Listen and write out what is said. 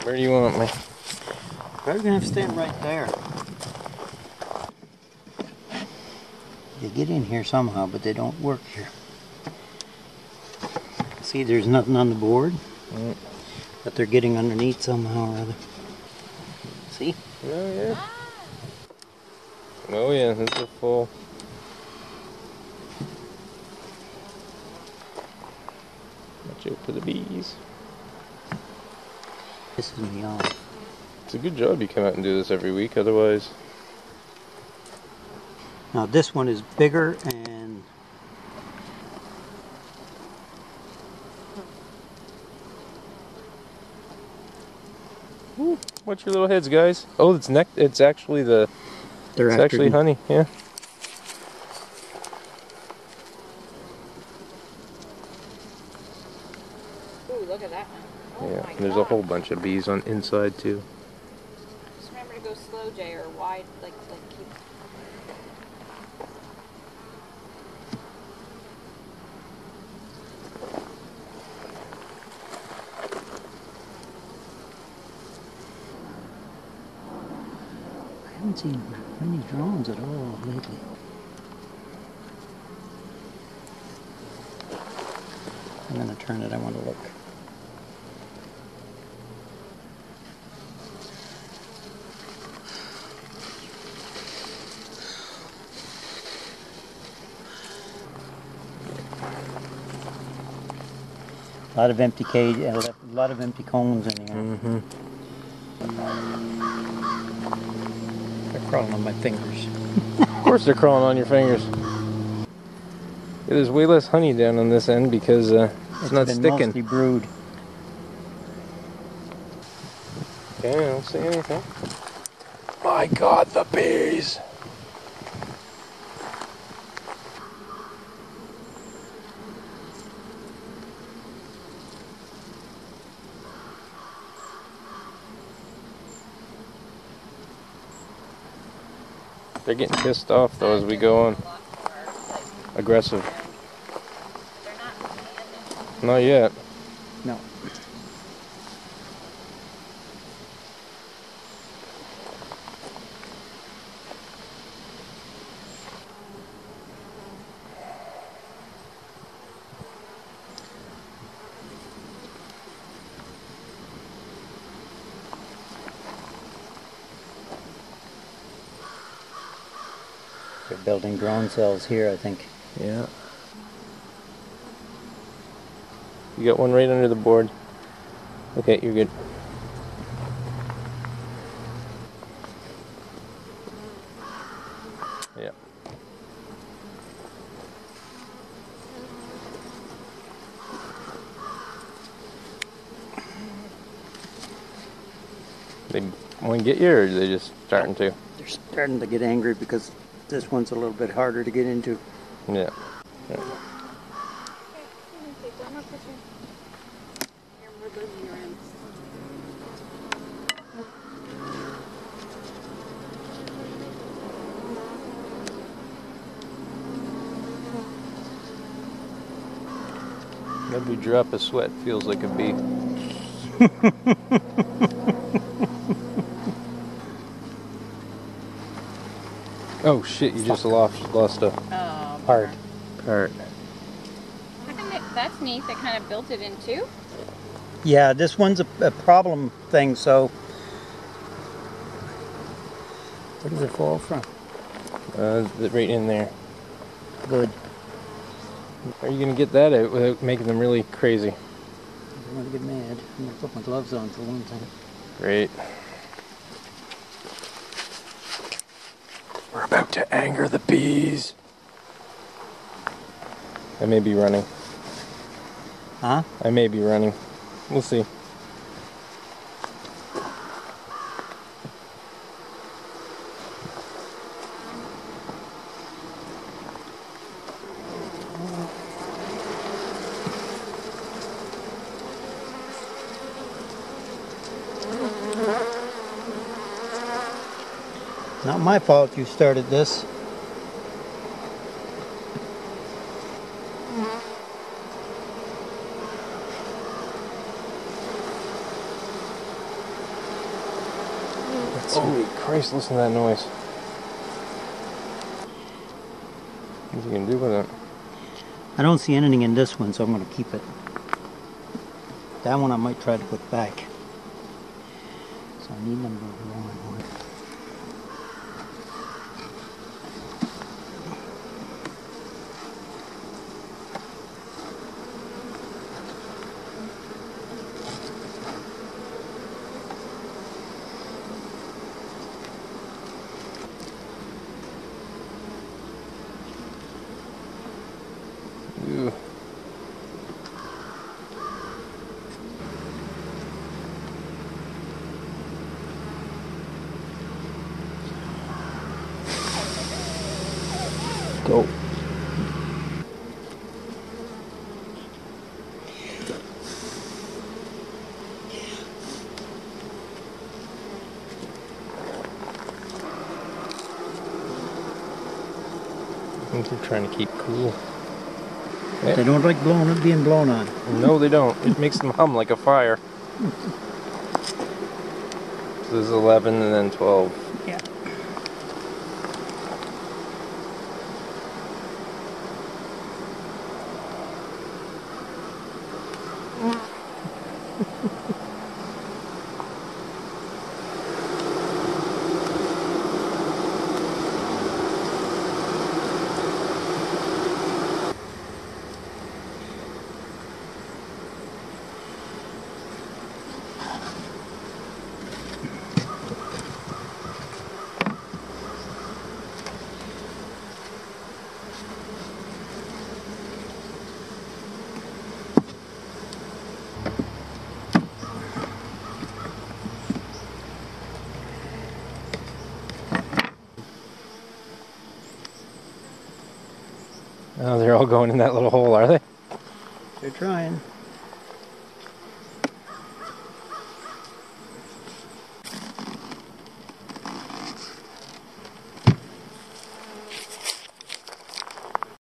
Where do you want me? Probably gonna have to stand right there. They get in here somehow, but they don't work here. See, there's nothing on the board, but they're getting underneath somehow or other. See? Oh yeah. Oh yeah, this is full. Watch out for the bees. Pisses me off. It's a good job you come out and do this every week, otherwise. Now this one is bigger and Ooh, watch your little heads, guys. Oh, it's it's actually the. It's actually honey. Yeah. Ooh, look at that one. Oh Yeah. my There's God. a whole bunch of bees on inside too. Just remember to go slow, Jay, or wide, like keep. I haven't seen many drones at all lately. I'm gonna turn it, I want to look. A lot of empty cage, a lot of empty cones in here. Mm-hmm. They're crawling on my fingers. Of course they're crawling on your fingers. Yeah, there's way less honey down on this end because it's not been sticking. Mostly brood. Okay, I don't see anything. My God, the bees! They're getting pissed off though as we go on. Aggressive. Not yet. No. They're building drone cells here, I think. Yeah. You got one right under the board. Okay, you're good. Yeah. They want to get you, or are they just starting to? They're starting to get angry because this one's a little bit harder to get into. Yeah. Yeah. Every drop of sweat feels like a bee. Oh shit! You just lost a Part. part. How come that's neat. They kind of built it in two. Yeah, this one's a problem thing, so. Where does it fall from? Right in there. Good. Are you gonna get that out without making them really crazy? I don't want to get mad. I'm going to put my gloves on for one thing. Great. We're about to anger the bees. I may be running. Huh? I may be running. We'll see. Not my fault you started this. Christ, listen to that noise. What are you going to do with it? I don't see anything in this one, so I'm going to keep it. That one I might try to put back. So I need number 1. Ew. Go. I think they're trying to keep cool. They don't like being blown on. No, they don't. It makes them hum like a fire. So there's 11 and then 12. Yeah. Oh, they're all going in that little hole, are they? They're trying.